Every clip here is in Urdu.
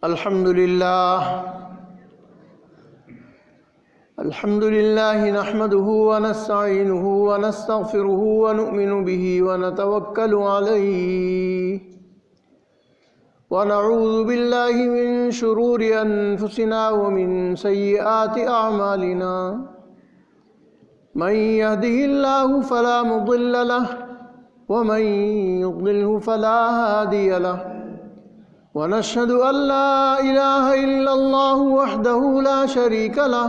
الحمد لله نحمده ونستعينه ونستغفره ونؤمن به ونتوكل عليه ونعوذ بالله من شرور أنفسنا ومن سيئات أعمالنا من يهده الله فلا مضل له ومن يضلله فلا هادي له ونشهد أن لا إله إلا الله وحده لا شريك له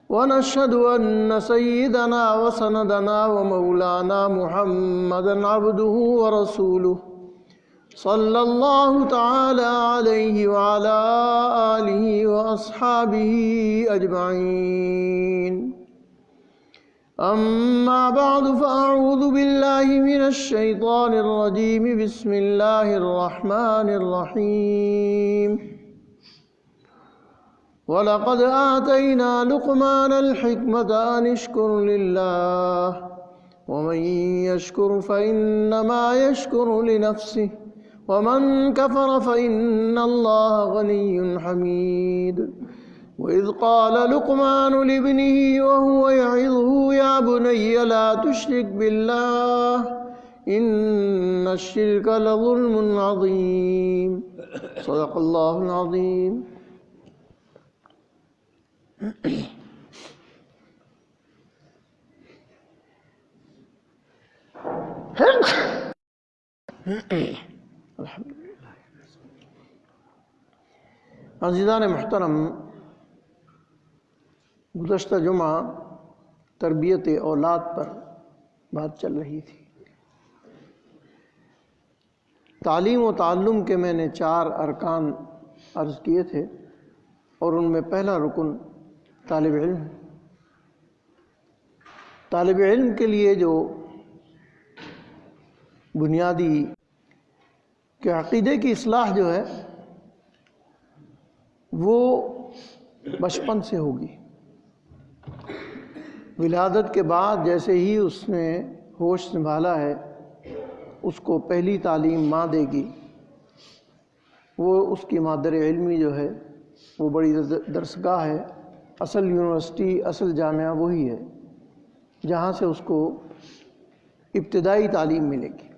ونشهد أن سيدنا وسندنا ومولانا محمدا عبده ورسوله صلى الله تعالى عليه وعلى آله وأصحابه أجمعين أما بعد فأعوذ بالله من الشيطان الرجيم بسم الله الرحمن الرحيم وَلَقَدْ آتَيْنَا لُقْمَانَ الْحِكْمَةَ أَنِ اشْكُرْ لِلَّهِ وَمَنْ يَشْكُرْ فَإِنَّمَا يَشْكُرُ لِنَفْسِهِ وَمَنْ كَفَرَ فَإِنَّ اللَّهَ غَنِيٌّ حَمِيدٌ وَإِذْ قَالَ لُقْمَانُ لِابْنِهِ وَهُوَ يَعِظُهُ يَا بُنَيَّ لَا تُشْرِكْ بِاللَّهِ إِنَّ الشِّرْكَ لَظُلْمٌ عَظِيمٌ صدق اللہ العظیم۔ عزیزان محترم، گزشتہ جمعہ تربیت اولاد پر بات چل رہی تھی۔ تعلیم و تعلم کے میں نے 4 ارکان عرض کیے تھے، اور ان میں پہلا رکن طالب علم۔ طالب علم کے لیے جو بنیادی کہ عقیدے کی اصلاح جو ہے وہ بچپن سے ہوگی۔ ولادت کے بعد جیسے ہی اس نے ہوش سنبھالا ہے، اس کو پہلی تعلیم ماں دے گی۔ وہ اس کی مادر علمی جو ہے وہ بڑی درسگاہ ہے، اصل یونیورسٹی، اصل جامعہ وہی ہے جہاں سے اس کو ابتدائی تعلیم ملے گی۔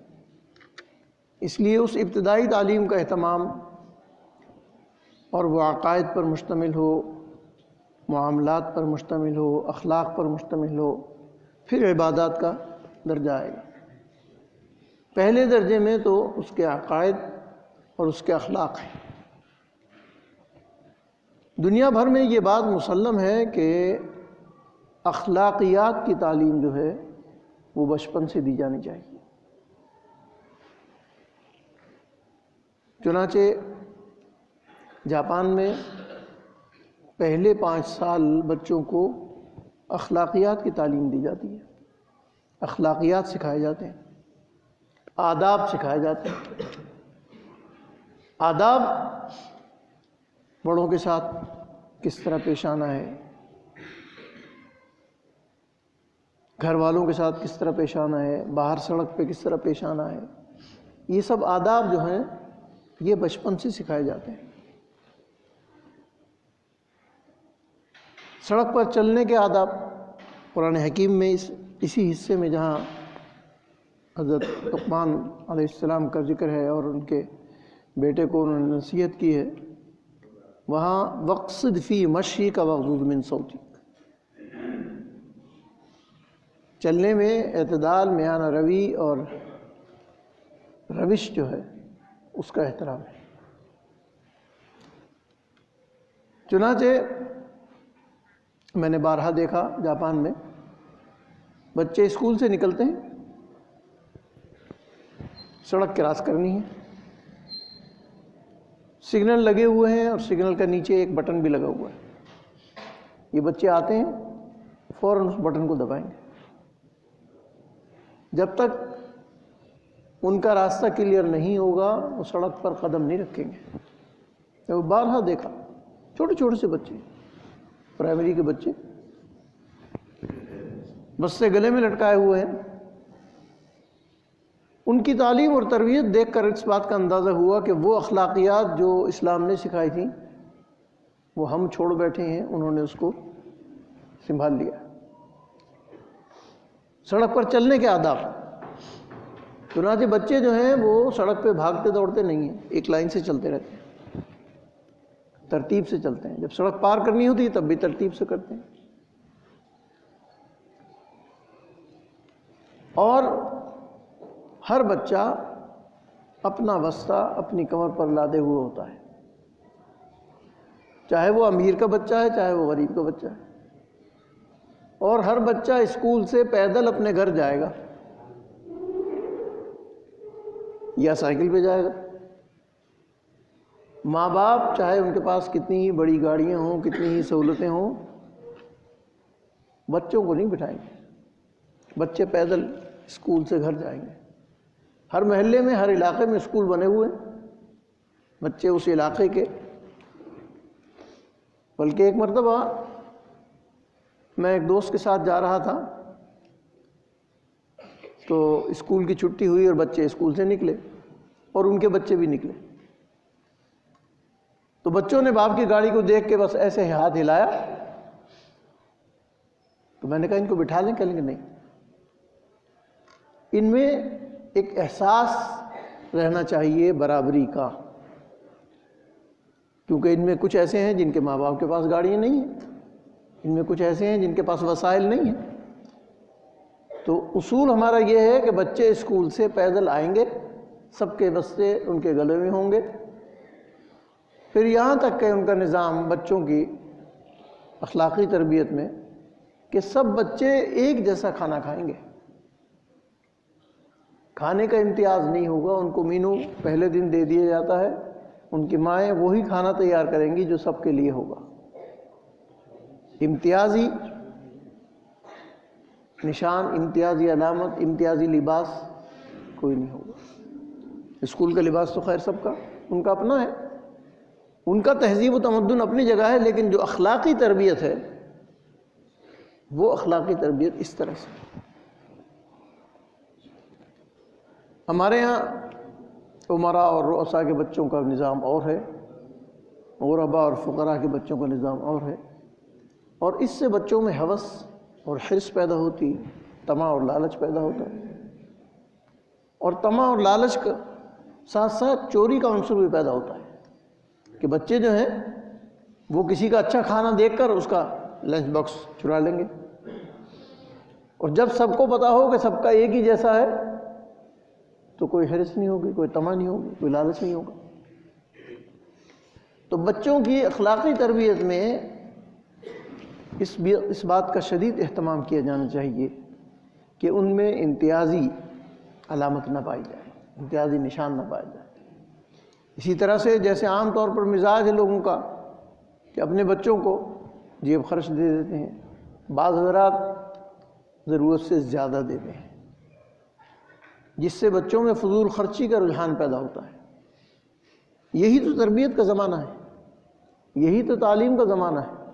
اس لیے اس ابتدائی تعلیم کا اہتمام، اور وہ عقائد پر مشتمل ہو، معاملات پر مشتمل ہو، اخلاق پر مشتمل ہو، پھر عبادات کا درجہ آئے گا۔ پہلے درجے میں تو اس کے عقائد اور اس کے اخلاق ہیں۔ دنیا بھر میں یہ بات مسلم ہے کہ اخلاقیات کی تعلیم جو ہے وہ بچپن سے دی جانی چاہیے۔ چنانچہ جاپان میں پہلے 5 سال بچوں کو اخلاقیات کی تعلیم دی جاتی ہے۔ اخلاقیات سکھائے جاتے ہیں، آداب سکھائے جاتے ہیں۔ آداب، بڑوں کے ساتھ کس طرح پیش آنا ہے، گھر والوں کے ساتھ کس طرح پیش آنا ہے، باہر سڑک پہ کس طرح پیش آنا ہے، یہ سب آداب جو ہیں یہ بچپن سے سکھائے جاتے ہیں۔ سڑک پر چلنے کے آداب قرآن حکیم میں اسی حصے میں جہاں حضرت لقمان علیہ السلام کا ذکر ہے اور ان کے بیٹے کو انہوں نے نصیحت کی ہے، وہاں وقصد فی مشیک واغضض من صوتک، چلنے میں اعتدال، میانہ روی اور روش جو ہے اس کا احترام ہے۔ چنانچہ میں نے بارہا دیکھا جاپان میں بچے اسکول سے نکلتے ہیں، سڑک کراس کرنی ہے، سگنل لگے ہوئے ہیں اور سگنل کا نیچے ایک بٹن بھی لگا ہوا ہے۔ یہ بچے آتے ہیں، فوراً اس بٹن کو دبائیں گے۔ جب تک ان کا راستہ کلیئر نہیں ہوگا وہ سڑک پر قدم نہیں رکھیں گے۔ میں بارہا دیکھا، چھوٹے چھوٹے سے بچے، پرائمری کے بچے بس سے گلے میں لٹکائے ہوئے ہیں، ان کی تعلیم اور تربیت دیکھ کر اس بات کا اندازہ ہوا کہ وہ اخلاقیات جو اسلام نے سکھائی تھیں وہ ہم چھوڑ بیٹھے ہیں، انہوں نے اس کو سنبھال لیا۔ سڑک پر چلنے کے آداب، چنانچہ بچے جو ہیں وہ سڑک پہ بھاگتے دوڑتے نہیں ہیں، ایک لائن سے چلتے رہتے ہیں، ترتیب سے چلتے ہیں۔ جب سڑک پار کرنی ہوتی ہے تب بھی ترتیب سے کرتے ہیں، اور ہر بچہ اپنا بستہ اپنی کمر پر لادے ہوئے ہوتا ہے، چاہے وہ امیر کا بچہ ہے چاہے وہ غریب کا بچہ ہے، اور ہر بچہ اسکول سے پیدل اپنے گھر جائے گا یا سائیکل پہ جائے گا۔ ماں باپ چاہے ان کے پاس کتنی ہی بڑی گاڑیاں ہوں، کتنی ہی سہولتیں ہوں، بچوں کو نہیں بٹھائیں گے، بچے پیدل اسکول سے گھر جائیں گے۔ ہر محلے میں، ہر علاقے میں اسکول بنے ہوئے ہیں، بچے اس علاقے کے۔ بلکہ ایک مرتبہ میں ایک دوست کے ساتھ جا رہا تھا تو اسکول کی چھٹی ہوئی اور بچے اسکول سے نکلے اور ان کے بچے بھی نکلے، تو بچوں نے باپ کی گاڑی کو دیکھ کے بس ایسے ہاتھ ہلایا، تو میں نے کہا ان کو بٹھا لیں، کہیں گے نہیں۔ ان میں ایک احساس رہنا چاہیے برابری کا، کیونکہ ان میں کچھ ایسے ہیں جن کے ماں باپ کے پاس گاڑیاں نہیں ہیں، ان میں کچھ ایسے ہیں جن کے پاس وسائل نہیں ہیں۔ تو اصول ہمارا یہ ہے کہ بچے اسکول سے پیدل آئیں گے، سب کے بستے ان کے گلے میں ہوں گے، پھر یہاں تک کہ ان کا نظام بچوں کی اخلاقی تربیت میں کہ سب بچے ایک جیسا کھانا کھائیں گے، کھانے کا امتیاز نہیں ہوگا، ان کو مینو پہلے دن دے دیا جاتا ہے، ان کی مائیں وہی کھانا تیار کریں گی جو سب کے لیے ہوگا۔ امتیازی نشان، امتیازی علامت، امتیازی لباس کوئی نہیں ہوگا۔ اسکول کا لباس تو خیر سب کا ان کا اپنا ہے، ان کا تہذیب و تمدن اپنی جگہ ہے، لیکن جو اخلاقی تربیت ہے وہ اخلاقی تربیت اس طرح سے۔ ہمارے ہاں امراء اور رؤساء کے بچوں کا نظام اور ہے، غرباء اور فقراء کے بچوں کا نظام اور ہے، اور اس سے بچوں میں ہوس اور حرص پیدا ہوتی، طمع اور لالچ پیدا ہوتا ہے، اور طمع اور لالچ کا ساتھ ساتھ چوری کا عنصر بھی پیدا ہوتا ہے کہ بچے جو ہیں وہ کسی کا اچھا کھانا دیکھ کر اس کا لنچ باکس چرا لیں گے، اور جب سب کو پتا ہو کہ سب کا ایک ہی جیسا ہے تو کوئی حرص نہیں ہوگی، کوئی طمع نہیں ہوگی، کوئی لالچ نہیں ہوگا۔ تو بچوں کی اخلاقی تربیت میں اس بات کا شدید اہتمام کیا جانا چاہیے کہ ان میں امتیازی علامت نہ پائی جائے، امتیازی نشان نہ پایا جائے۔ اسی طرح سے جیسے عام طور پر مزاج ہے لوگوں کا کہ اپنے بچوں کو جیب خرچ دے دیتے ہیں، بعض حضرات ضرورت سے زیادہ دیتے ہیں، جس سے بچوں میں فضول خرچی کا رجحان پیدا ہوتا ہے۔ یہی تو تربیت کا زمانہ ہے، یہی تو تعلیم کا زمانہ ہے،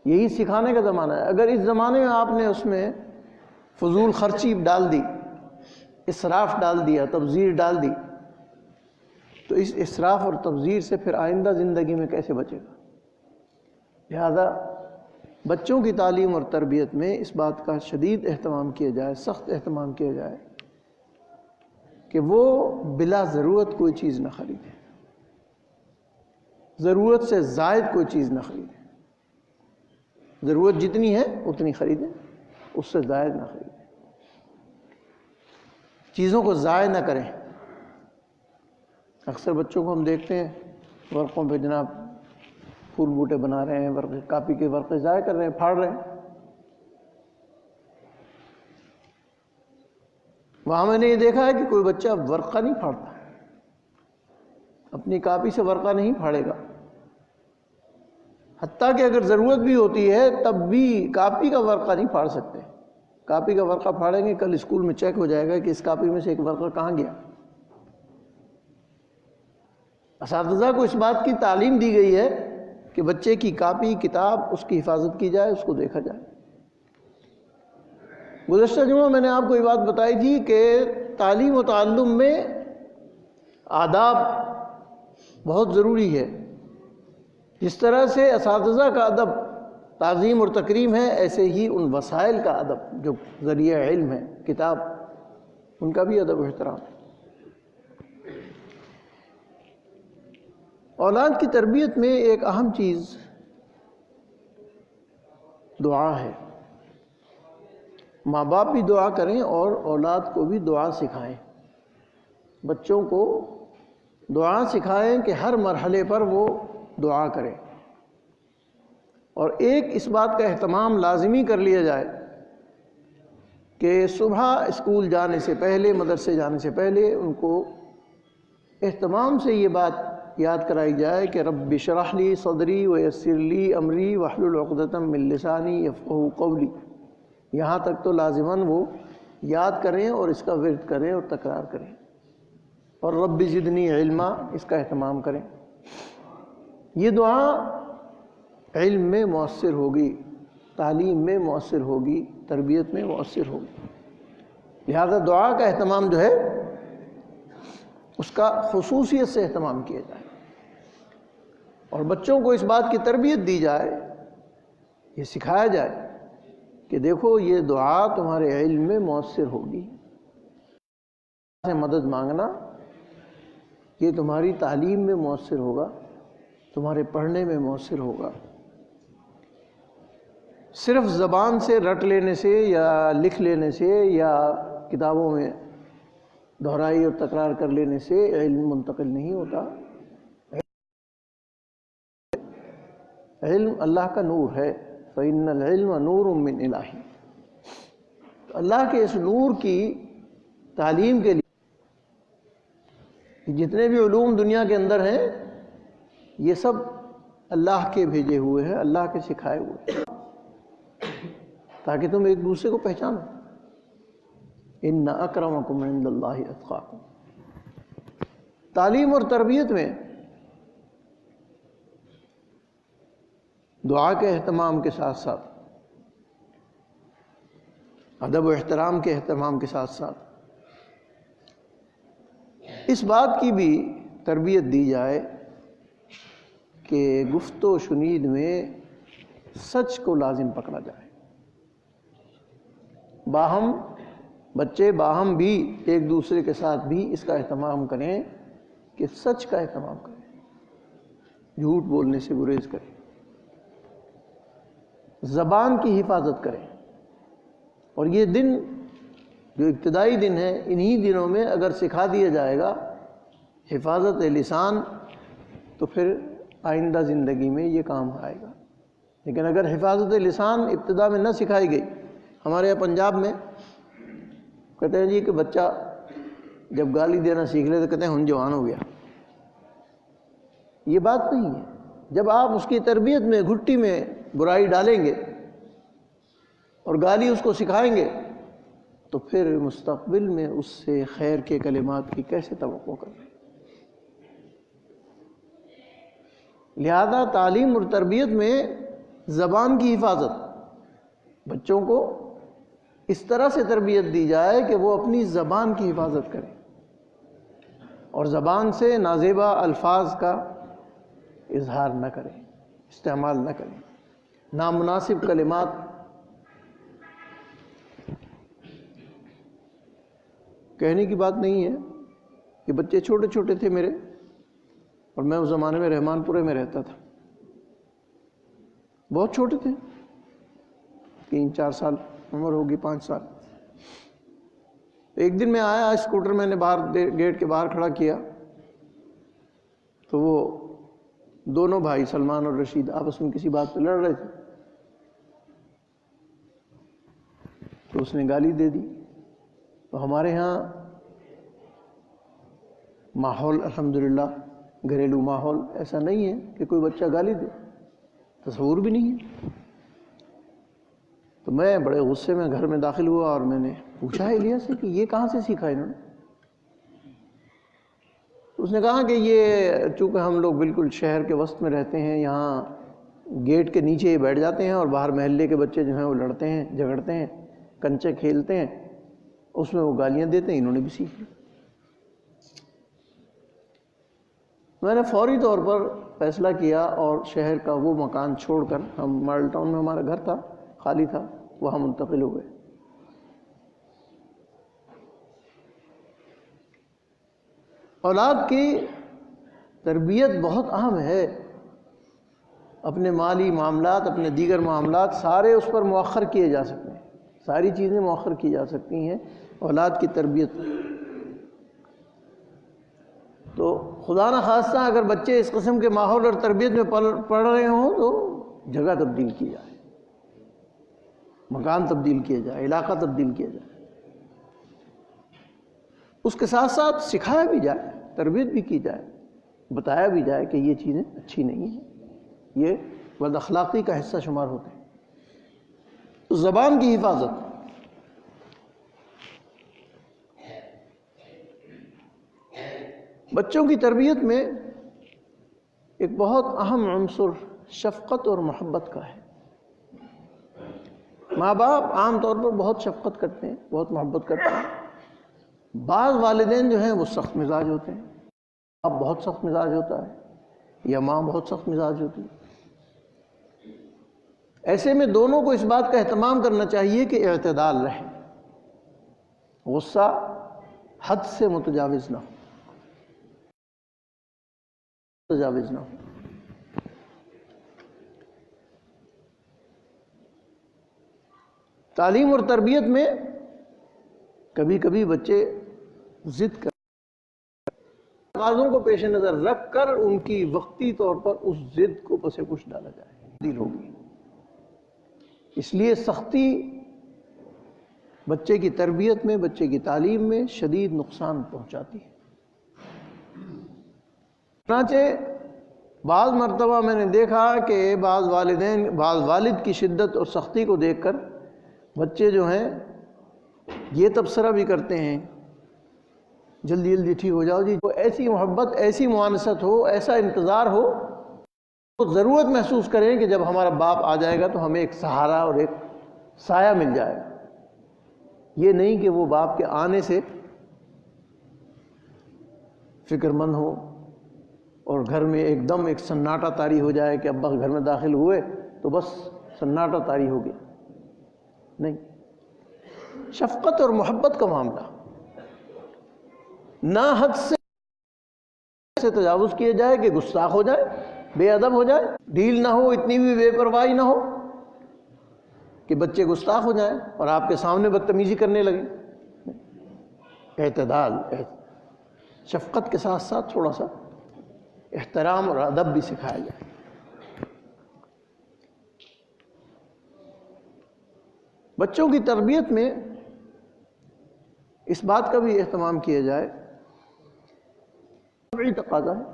یہی سکھانے کا زمانہ ہے۔ اگر اس زمانے میں آپ نے اس میں فضول خرچی ڈال دی، اسراف ڈال دیا، تبذیر ڈال دی، تو اس اسراف اور تبذیر سے پھر آئندہ زندگی میں کیسے بچے گا؟ لہذا بچوں کی تعلیم اور تربیت میں اس بات کا شدید اہتمام کیا جائے، سخت اہتمام کیا جائے کہ وہ بلا ضرورت کوئی چیز نہ خریدیں، ضرورت سے زائد کوئی چیز نہ خریدیں، ضرورت جتنی ہے اتنی خریدیں، اس سے زائد نہ خریدیں، چیزوں کو ضائع نہ کریں۔ اکثر بچوں کو ہم دیکھتے ہیں ورقوں پہ جناب پھول بوٹے بنا رہے ہیں، ورقے کاپی کے ورقے ضائع کر رہے ہیں، پھاڑ رہے ہیں۔ وہاں میں نے یہ دیکھا ہے کہ کوئی بچہ ورقہ نہیں پھاڑتا، اپنی کاپی سے ورقہ نہیں پھاڑے گا، حتیٰ کہ اگر ضرورت بھی ہوتی ہے تب بھی کاپی کا ورقہ نہیں پھاڑ سکتے۔ کاپی کا ورقہ پھاڑیں گے کل اسکول میں چیک ہو جائے گا کہ اس کاپی میں سے ایک ورقہ کہاں گیا۔ اساتذہ کو اس بات کی تعلیم دی گئی ہے کہ بچے کی کاپی کتاب اس کی حفاظت کی جائے، اس کو دیکھا جائے، گزشتہ جمعہ میں نے آپ کو یہ بات بتائی تھی کہ تعلیم و تعلم میں آداب بہت ضروری ہے. جس طرح سے اساتذہ کا ادب تعظیم اور تکریم ہے، ایسے ہی ان وسائل کا ادب جو ذریعہ علم ہے، کتاب، ان کا بھی ادب و احترام ہے. اولاد کی تربیت میں ایک اہم چیز دعا ہے. ماں باپ بھی دعا کریں اور اولاد کو بھی دعا سکھائیں. بچوں کو دعا سکھائیں کہ ہر مرحلے پر وہ دعا کریں. اور ایک اس بات کا اہتمام لازمی کر لیا جائے کہ صبح اسکول جانے سے پہلے، مدرسے جانے سے پہلے ان کو اہتمام سے یہ بات یاد کرائی جائے کہ رب اشرح لی صدری ویسر لی امری واحلل عقدۃ من لسانی یفقہوا قولی. یہاں تک تو لازماً وہ یاد کریں اور اس کا ورد کریں اور تکرار کریں، اور رب زدنی علما اس کا اہتمام کریں. یہ دعا علم میں مؤثر ہوگی، تعلیم میں مؤثر ہوگی، تربیت میں مؤثر ہوگی. لہذا دعا کا اہتمام جو ہے اس کا خصوصیت سے اہتمام کیا جائے، اور بچوں کو اس بات کی تربیت دی جائے، یہ سکھایا جائے کہ دیکھو یہ دعا تمہارے علم میں مؤثر ہوگی. سے مدد مانگنا یہ تمہاری تعلیم میں مؤثر ہوگا، تمہارے پڑھنے میں مؤثر ہوگا. صرف زبان سے رٹ لینے سے یا لکھ لینے سے یا کتابوں میں دہرائی اور تکرار کر لینے سے علم منتقل نہیں ہوتا. علم اللہ کا نور ہے، فإن العلم نور من الہ. تو اللہ کے اس نور کی تعلیم کے لیے جتنے بھی علوم دنیا کے اندر ہیں یہ سب اللہ کے بھیجے ہوئے ہیں، اللہ کے سکھائے ہوئے ہیں، تاکہ تم ایک دوسرے کو پہچانو. ان اکرمکم عند اللہ اتقاکم. تعلیم اور تربیت میں دعا کے اہتمام کے ساتھ ساتھ، ادب و احترام کے اہتمام کے ساتھ ساتھ اس بات کی بھی تربیت دی جائے کہ گفت و شنید میں سچ کو لازم پکڑا جائے. باہم بچے باہم بھی ایک دوسرے کے ساتھ بھی اس کا اہتمام کریں کہ سچ کا اہتمام کریں، جھوٹ بولنے سے گریز کریں، زبان کی حفاظت کریں. اور یہ دن جو ابتدائی دن ہے، انہی دنوں میں اگر سکھا دیا جائے گا حفاظت لسان تو پھر آئندہ زندگی میں یہ کام آئے گا. لیکن اگر حفاظت لسان ابتدا میں نہ سکھائی گئی، ہمارے یہاں پنجاب میں کہتے ہیں جی کہ بچہ جب گالی دینا سیکھ لے تو کہتے ہیں ہن جوان ہو گیا. یہ بات نہیں ہے. جب آپ اس کی تربیت میں گھٹی میں برائی ڈالیں گے اور گالی اس کو سکھائیں گے تو پھر مستقبل میں اس سے خیر کے کلمات کی کیسے توقع کریں. لہذا تعلیم اور تربیت میں زبان کی حفاظت، بچوں کو اس طرح سے تربیت دی جائے کہ وہ اپنی زبان کی حفاظت کریں اور زبان سے نازیبا الفاظ کا اظہار نہ کریں، استعمال نہ کریں، نامناسب کلمات. کہنے کی بات نہیں ہے کہ بچے چھوٹے چھوٹے تھے میرے، اور میں اس زمانے میں رحمان پورے میں رہتا تھا. بہت چھوٹے تھے، 3-4 سال عمر ہوگی، 5 سال. ایک دن میں آیا، اسکوٹر میں نے باہر گیٹ کے باہر کھڑا کیا تو وہ دونوں بھائی سلمان اور رشید آپس میں کسی بات پہ لڑ رہے تھے، تو اس نے گالی دے دی. تو ہمارے ہاں ماحول الحمدللہ گھریلو ماحول ایسا نہیں ہے کہ کوئی بچہ گالی دے، تصور بھی نہیں ہے. تو میں بڑے غصے میں گھر میں داخل ہوا اور میں نے پوچھا الیاس سے کہ یہ کہاں سے سیکھا انہوں نے. اس نے کہا کہ یہ چونکہ ہم لوگ بالکل شہر کے وسط میں رہتے ہیں، یہاں گیٹ کے نیچے ہی بیٹھ جاتے ہیں اور باہر محلے کے بچے جو ہیں وہ لڑتے ہیں، جھگڑتے ہیں، کنچے کھیلتے ہیں اس میں وہ گالیاں دیتے ہیں، انہوں نے بھی سیکھ لی۔ میں نے فوری طور پر فیصلہ کیا اور شہر کا وہ مکان چھوڑ کر، ہم ماڈل ٹاؤن میں ہمارا گھر تھا، خالی تھا، وہاں منتقل ہو گئے۔ اولاد کی تربیت بہت اہم ہے، اپنے مالی معاملات، اپنے دیگر معاملات سارے اس پر مؤخر کیے جا سکتے ہیں، ساری چیزیں مؤخر کی جا سکتی ہیں اولاد کی تربیت۔ تو خدا نخواستہ اگر بچے اس قسم کے ماحول اور تربیت میں پڑھ رہے ہوں تو جگہ تبدیل کی جائے، مکان تبدیل کیا جائے، علاقہ تبدیل کیا جائے، اس کے ساتھ ساتھ سکھایا بھی جائے، تربیت بھی کی جائے، بتایا بھی جائے کہ یہ چیزیں اچھی نہیں ہیں، یہ بد اخلاقی کا حصہ شمار ہوتے ہیں۔ تو زبان کی حفاظت، بچوں کی تربیت میں ایک بہت اہم عنصر شفقت اور محبت کا ہے۔ ماں باپ عام طور پر بہت شفقت کرتے ہیں، بہت محبت کرتے ہیں۔ بعض والدین جو ہیں وہ سخت مزاج ہوتے ہیں، باپ بہت سخت مزاج ہوتا ہے یا ماں بہت سخت مزاج ہوتی ہے۔ ایسے میں دونوں کو اس بات کا اہتمام کرنا چاہیے کہ اعتدال رہے، غصہ حد سے متجاوز نہ ہو، متجاوز نہ ہو۔ تعلیم اور تربیت میں کبھی کبھی بچے ضد کر تقاضوں کو پیش نظر رکھ کر ان کی وقتی طور پر اس ضد کو پس پش ڈالا جائے، تبدیل ہوگی۔ اس لیے سختی بچے کی تربیت میں، بچے کی تعلیم میں شدید نقصان پہنچاتی ہے۔ چنانچہ بعض مرتبہ میں نے دیکھا کہ بعض والد کی شدت اور سختی کو دیکھ کر بچے جو ہیں یہ تبصرہ بھی کرتے ہیں، جلدی جلدی ٹھیک ہو جاؤ جی۔ ایسی محبت، ایسی معانست ہو، ایسا انتظار ہو، تو ضرورت محسوس کریں کہ جب ہمارا باپ آ جائے گا تو ہمیں ایک سہارا اور ایک سایہ مل جائے گا۔ یہ نہیں کہ وہ باپ کے آنے سے فکر مند ہو اور گھر میں ایک دم ایک سناٹا طاری ہو جائے کہ ابا گھر میں داخل ہوئے تو بس سناٹا طاری ہو گیا۔ نہیں، شفقت اور محبت کا معاملہ، نہ حد سے تجاوز کیا جائے کہ گستاخ ہو جائے، بے ادب ہو جائے، ڈھیل نہ ہو، اتنی بھی بے پرواہی نہ ہو کہ بچے گستاخ ہو جائیں اور آپ کے سامنے بدتمیزی کرنے لگیں۔ اعتدال، شفقت کے ساتھ ساتھ تھوڑا سا احترام اور ادب بھی سکھایا جائے۔ بچوں کی تربیت میں اس بات کا بھی اہتمام کیا جائے، طبعی تقاضا ہے،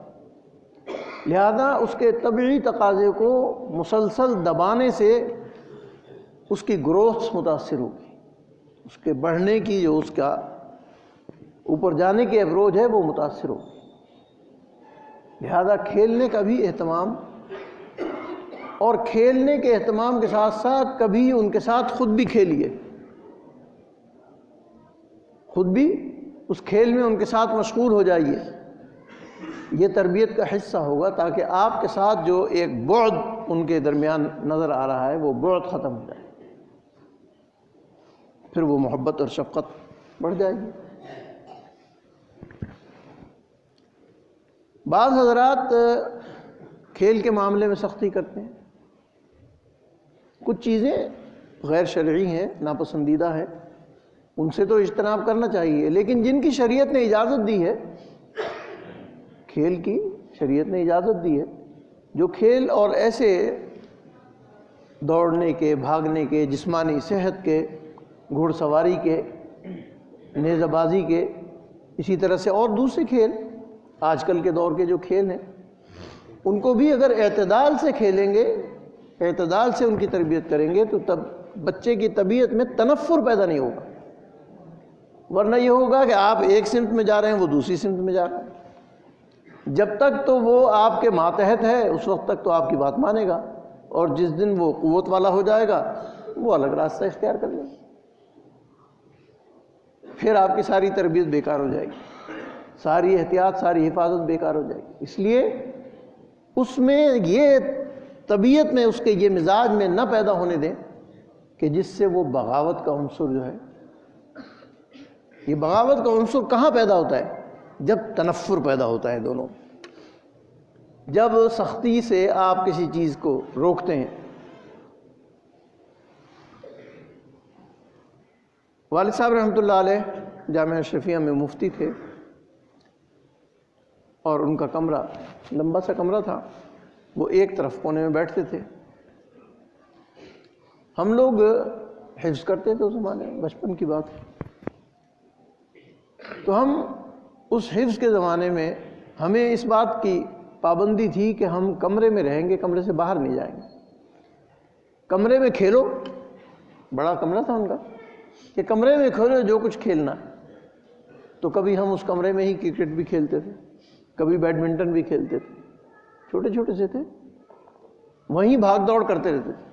لہذا اس کے طبعی تقاضے کو مسلسل دبانے سے اس کی گروتھ متاثر ہوگی، اس کے بڑھنے کی، جو اس کا اوپر جانے کی اپروچ ہے وہ متاثر ہوگی۔ لہذا کھیلنے کا بھی اہتمام، اور کھیلنے کے اہتمام کے ساتھ ساتھ کبھی ان کے ساتھ خود بھی کھیلیے، خود بھی اس کھیل میں ان کے ساتھ مشغول ہو جائیے۔ یہ تربیت کا حصہ ہوگا تاکہ آپ کے ساتھ جو ایک بعد ان کے درمیان نظر آ رہا ہے وہ بعد ختم ہو جائے، پھر وہ محبت اور شفقت بڑھ جائے گی۔ بعض حضرات کھیل کے معاملے میں سختی کرتے ہیں، کچھ چیزیں غیر شرعی ہیں، ناپسندیدہ ہیں، ان سے تو اجتناب کرنا چاہیے، لیکن جن کی شریعت نے اجازت دی ہے، کھیل کی شریعت نے اجازت دی ہے، جو کھیل اور ایسے دوڑنے کے، بھاگنے کے، جسمانی صحت کے، گھوڑ سواری کے، نیزہ بازی کے، اسی طرح سے اور دوسرے کھیل آج کل کے دور کے جو کھیل ہیں، ان کو بھی اگر اعتدال سے کھیلیں گے، اعتدال سے ان کی تربیت کریں گے تو تب بچے کی طبیعت میں تنفر پیدا نہیں ہوگا، ورنہ یہ ہوگا کہ آپ ایک سمت میں جا رہے ہیں، وہ دوسری سمت میں جا رہا ہے۔ جب تک تو وہ آپ کے ماتحت ہے اس وقت تک تو آپ کی بات مانے گا، اور جس دن وہ قوت والا ہو جائے گا وہ الگ راستہ اختیار کر لے گا۔ پھر آپ کی ساری تربیت بیکار ہو جائے گی، ساری احتیاط، ساری حفاظت بیکار ہو جائے گی۔ اس لیے اس میں یہ طبیعت میں، اس کے یہ مزاج میں نہ پیدا ہونے دیں کہ جس سے وہ بغاوت کا عنصر جو ہے، یہ بغاوت کا عنصر کہاں پیدا ہوتا ہے؟ جب تنفر پیدا ہوتا ہے دونوں، جب سختی سے آپ کسی چیز کو روکتے ہیں۔ والد صاحب رحمۃ اللہ علیہ جامعہ اشرفیہ میں مفتی تھے، اور ان کا کمرہ لمبا سا کمرہ تھا، وہ ایک طرف کونے میں بیٹھتے تھے۔ ہم لوگ حفظ کرتے تھے اس زمانے میں، بچپن کی بات ہے، تو ہم اس حفظ کے زمانے میں ہمیں اس بات کی پابندی تھی کہ ہم کمرے میں رہیں گے، کمرے سے باہر نہیں جائیں گے۔ کمرے میں کھیلو، بڑا کمرہ تھا ان کا، کہ کمرے میں کھیلو جو کچھ کھیلنا ہے۔ تو کبھی ہم اس کمرے میں ہی کرکٹ بھی کھیلتے تھے، کبھی بیڈمنٹن بھی کھیلتے تھے، چھوٹے چھوٹے سے تھے، وہیں بھاگ دوڑ کرتے رہتے تھے۔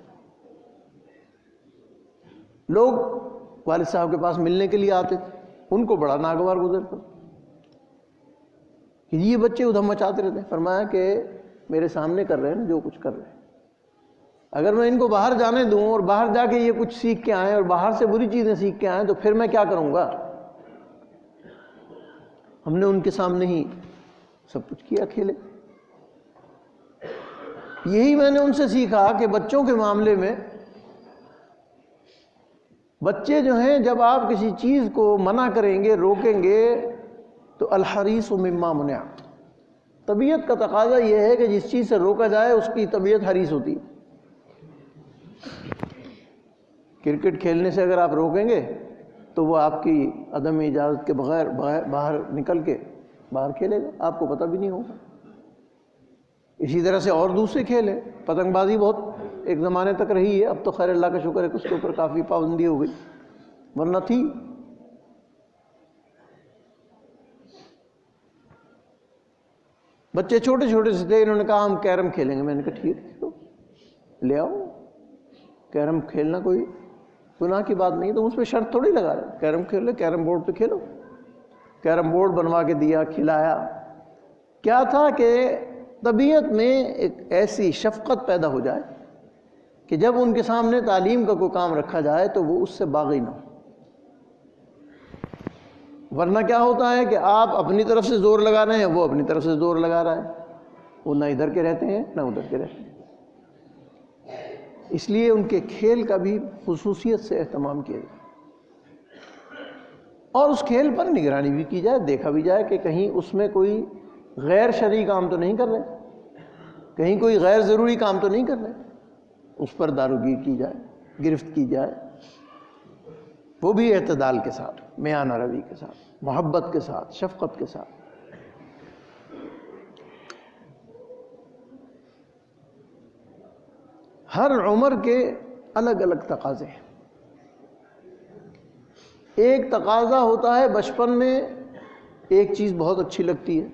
لوگ والد صاحب کے پاس ملنے کے لیے آتے تھے، ان کو بڑا ناگوار گزرتا کہ یہ بچے ادھم مچاتے رہتے ہیں۔ فرمایا کہ میرے سامنے کر رہے ہیں نا جو کچھ کر رہے ہیں، اگر میں ان کو باہر جانے دوں اور باہر جا کے یہ کچھ سیکھ کے آئیں اور باہر سے بری چیزیں سیکھ کے آئیں تو پھر میں کیا کروں گا؟ ہم نے ان کے سامنے ہی سب کچھ کیا، کھیلے۔ یہی میں نے ان سے سیکھا کہ بچوں کے معاملے میں بچے جو ہیں، جب آپ کسی چیز کو منع کریں گے، روکیں گے، تو الحریص مما منع، طبیعت کا تقاضا یہ ہے کہ جس چیز سے روکا جائے اس کی طبیعت حریص ہوتی ہے۔ کرکٹ کھیلنے سے اگر آپ روکیں گے تو وہ آپ کی عدم اجازت کے بغیر باہر نکل کے باہر کھیلے گا، آپ کو پتہ بھی نہیں ہوگا۔ اسی طرح سے اور دوسرے کھیل ہیں، پتنگ بازی بہت ایک زمانے تک رہی ہے، اب تو خیر اللہ کا شکر ہے کہ اس کے اوپر کافی پابندی ہو گئی، ورنہ تھی۔ بچے چھوٹے چھوٹے سے تھے، انہوں نے کہا ہم کیرم کھیلیں گے۔ میں نے کہا ٹھیک ہے، لے آؤ، کیرم کھیلنا کوئی گناہ کی بات نہیں، تو اس پہ شرط تھوڑی لگا رہے، کیرم کھیل لے، کیرم بورڈ پہ کھیلو۔ کیرم بورڈ بنوا کے دیا، کھلایا۔ کیا تھا کہ طبیعت میں ایک ایسی شفقت پیدا ہو جائے کہ جب ان کے سامنے تعلیم کا کوئی کام رکھا جائے تو وہ اس سے باغی نہ ہو۔ ورنہ کیا ہوتا ہے کہ آپ اپنی طرف سے زور لگا رہے ہیں، وہ اپنی طرف سے زور لگا رہا ہے، وہ نہ ادھر کے رہتے ہیں نہ ادھر کے رہتے ہیں۔ اس لیے ان کے کھیل کا بھی خصوصیت سے اہتمام کیا جائے، اور اس کھیل پر نگرانی بھی کی جائے، دیکھا بھی جائے کہ کہیں اس میں کوئی غیر شرعی کام تو نہیں کر رہے، کہیں کوئی غیر ضروری کام تو نہیں کر رہے، اس پر داروگیر کی جائے، گرفت کی جائے، وہ بھی اعتدال کے ساتھ، میانہ روی کے ساتھ، محبت کے ساتھ، شفقت کے ساتھ۔ ہر عمر کے الگ الگ تقاضے ہیں۔ ایک تقاضا ہوتا ہے بچپن میں ایک چیز بہت اچھی لگتی ہے،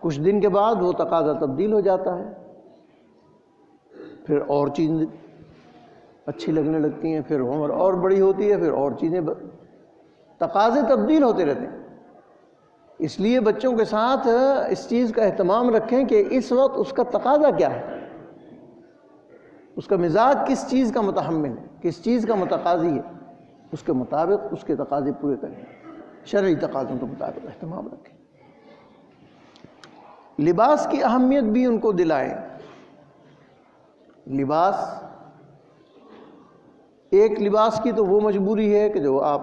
کچھ دن کے بعد وہ تقاضا تبدیل ہو جاتا ہے، پھر اور چیزیں اچھی لگنے لگتی ہیں، پھر عمر اور بڑی ہوتی ہے، پھر اور چیزیں تقاضے تبدیل ہوتے رہتے ہیں۔ اس لیے بچوں کے ساتھ اس چیز کا اہتمام رکھیں کہ اس وقت اس کا تقاضا کیا ہے، اس کا مزاج کس چیز کا متحمل ہے، کس چیز کا متقاضی ہے، اس کے مطابق اس کے تقاضے پورے کریں، شرعی تقاضوں کے مطابق اہتمام رکھیں۔ لباس کی اہمیت بھی ان کو دلائیں۔ لباس، ایک لباس کی تو وہ مجبوری ہے کہ جو آپ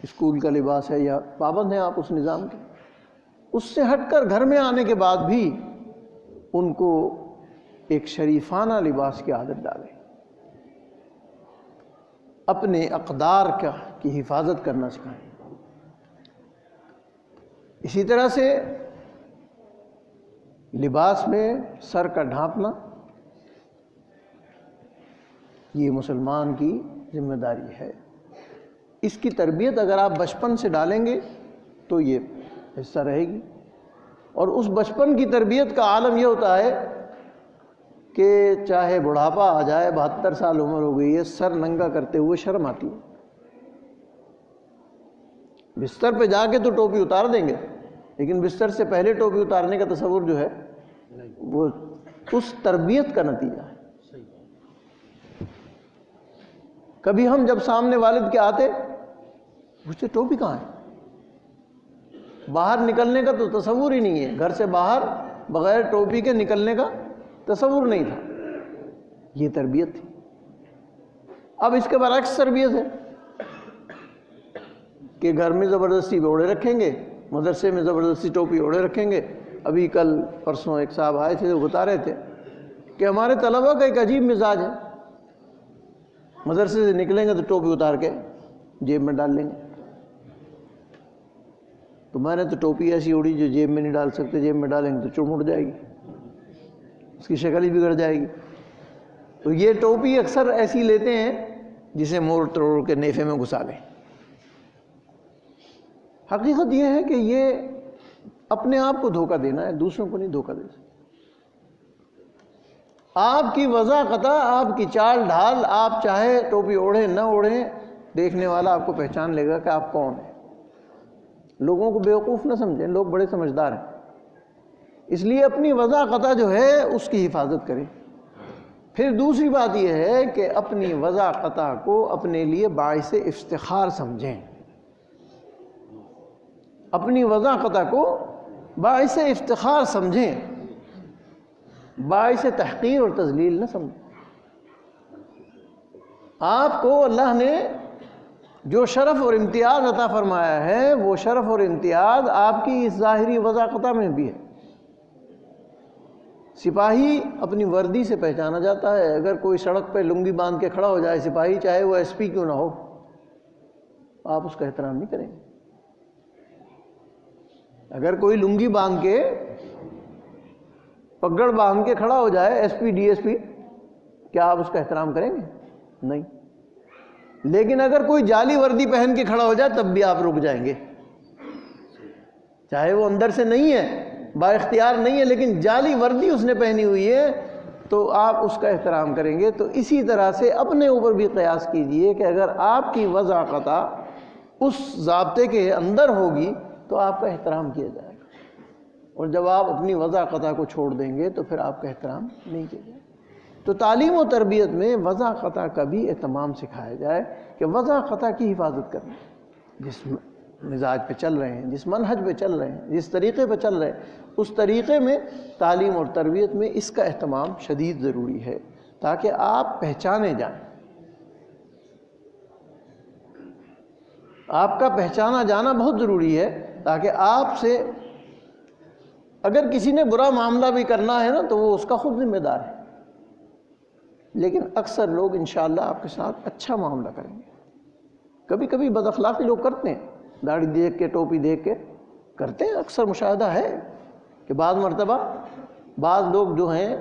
اسکول کا لباس ہے یا پابند ہیں آپ اس نظام کے، اس سے ہٹ کر گھر میں آنے کے بعد بھی ان کو ایک شریفانہ لباس کی عادت ڈالیں، اپنے اقدار کی حفاظت کرنا سکھائیں۔ اسی طرح سے لباس میں سر کا ڈھانپنا یہ مسلمان کی ذمہ داری ہے۔ اس کی تربیت اگر آپ بچپن سے ڈالیں گے تو یہ حصہ رہے گی، اور اس بچپن کی تربیت کا عالم یہ ہوتا ہے کہ چاہے بڑھاپا آ جائے، 72 سال عمر ہو گئی ہے، سر ننگا کرتے ہوئے شرم آتی ہے، بستر پہ جا کے تو ٹوپی اتار دیں گے، لیکن بستر سے پہلے ٹوپی اتارنے کا تصور جو ہے وہ اس تربیت کا نتیجہ ہے۔ کبھی ہم جب سامنے والد کے آتے پوچھتے ٹوپی کہاں ہے؟ باہر نکلنے کا تو تصور ہی نہیں ہے، گھر سے باہر بغیر ٹوپی کے نکلنے کا تصور نہیں تھا۔ یہ تربیت تھی۔ اب اس کے برعکس تربیت ہے کہ گھر میں زبردستی اوڑے رکھیں گے، مدرسے میں زبردستی ٹوپی اوڑے رکھیں گے۔ ابھی کل پرسوں ایک صاحب آئے تھے، وہ بتا رہے تھے کہ ہمارے طلبہ کا ایک عجیب مزاج ہے، مدرسے سے نکلیں گے تو ٹوپی اتار کے جیب میں ڈال لیں گے۔ تو میں نے تو ٹوپی ایسی اڑی جو جیب میں نہیں ڈال سکتے، جیب میں ڈالیں گے تو چوم اڑ جائے گی، اس کی شکل ہی بگڑ جائے گی۔ تو یہ ٹوپی اکثر ایسی لیتے ہیں جسے موڑ توڑ کے نیفے میں گھسا لیں۔ حقیقت یہ ہے کہ یہ اپنے آپ کو دھوکہ دینا ہے، دوسروں کو نہیں دھوکہ دے سکتے۔ آپ کی وضاحت، آپ کی چال ڈھال، آپ چاہے ٹوپی اوڑھیں نہ اوڑھیں، دیکھنے والا آپ کو پہچان لے گا کہ آپ کون ہیں۔ لوگوں کو بیوقوف نہ سمجھیں، لوگ بڑے سمجھدار ہیں۔ اس لیے اپنی وضاحت جو ہے اس کی حفاظت کریں۔ پھر دوسری بات یہ ہے کہ اپنی وضاحت کو اپنے لیے باعث افتخار سمجھیں، اپنی وضاحت کو باعث افتخار سمجھیں، باعث تحقیر اور تذلیل نہ سمجھیں۔ آپ کو اللہ نے جو شرف اور امتیاز عطا فرمایا ہے، وہ شرف اور امتیاز آپ کی اس ظاہری وضاحت میں بھی ہے۔ سپاہی اپنی وردی سے پہچانا جاتا ہے۔ اگر کوئی سڑک پہ لنگی باندھ کے کھڑا ہو جائے سپاہی، چاہے وہ ایس پی کیوں نہ ہو، آپ اس کا احترام نہیں کریں گے۔ اگر کوئی لنگی باندھ کے، پگڑ باندھ کے کھڑا ہو جائے، S P D S P, کیا آپ اس کا احترام کریں گے؟ نہیں۔ لیکن اگر کوئی جعلی وردی پہن کے کھڑا ہو جائے تب بھی آپ رک جائیں گے، چاہے وہ اندر سے نہیں ہے، با اختیار نہیں ہے، لیکن جعلی وردی اس نے پہنی ہوئی ہے تو آپ اس کا احترام کریں گے۔ تو اسی طرح سے اپنے اوپر بھی قیاس کیجئے کہ اگر آپ کی وضاحت اس ضابطے کے اندر ہوگی تو آپ کا احترام کیا جائے گا، اور جب آپ اپنی وضاحت کو چھوڑ دیں گے تو پھر آپ کا احترام نہیں کیا جائے گا۔ تو تعلیم و تربیت میں وضاحت کا بھی اہتمام سکھایا جائے کہ وضاحت کی حفاظت کرنا، جس مزاج پہ چل رہے ہیں، جس منہج پہ چل رہے ہیں، جس طریقے پہ چل رہے ہیں، اس طریقے میں تعلیم اور تربیت میں اس کا اہتمام شدید ضروری ہے تاکہ آپ پہچانے جائیں۔ آپ کا پہچانا جانا بہت ضروری ہے تاکہ آپ سے اگر کسی نے برا معاملہ بھی کرنا ہے نا تو وہ اس کا خود ذمہ دار ہے، لیکن اکثر لوگ انشاءاللہ آپ کے ساتھ اچھا معاملہ کریں گے۔ کبھی کبھی بد اخلاقی لوگ کرتے ہیں، داڑھی دیکھ کے، ٹوپی دیکھ کے کرتے ہیں، اکثر مشاہدہ ہے کہ بعض مرتبہ بعض لوگ جو ہیں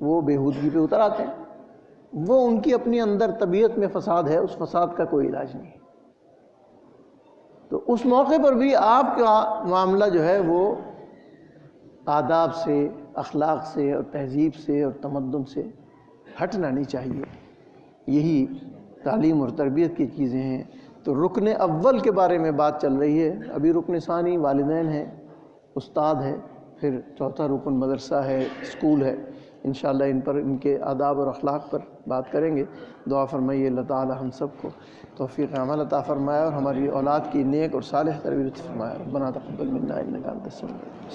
وہ بےہودگی پہ اتر آتے ہیں، وہ ان کی اپنی اندر طبیعت میں فساد ہے، اس فساد کا کوئی علاج نہیں ہے۔ تو اس موقع پر بھی آپ کا معاملہ جو ہے وہ آداب سے، اخلاق سے اور تہذیب سے اور تمدن سے ہٹنا نہیں چاہیے۔ یہی تعلیم اور تربیت کی چیزیں ہیں۔ تو رکن اول کے بارے میں بات چل رہی ہے، ابھی رکن ثانی والدین ہیں، استاد ہے، پھر چوتھا رکن مدرسہ ہے، اسکول ہے۔ انشاءاللہ ان پر، ان کے آداب اور اخلاق پر بات کریں گے۔ دعا فرمائیے اللہ تعالی ہم سب کو توفیق عمل عطا فرمائے اور ہماری اولاد کی نیک اور صالح تربیت فرمائے۔ ربنا تقبل منا انک انت السمیع العلیم۔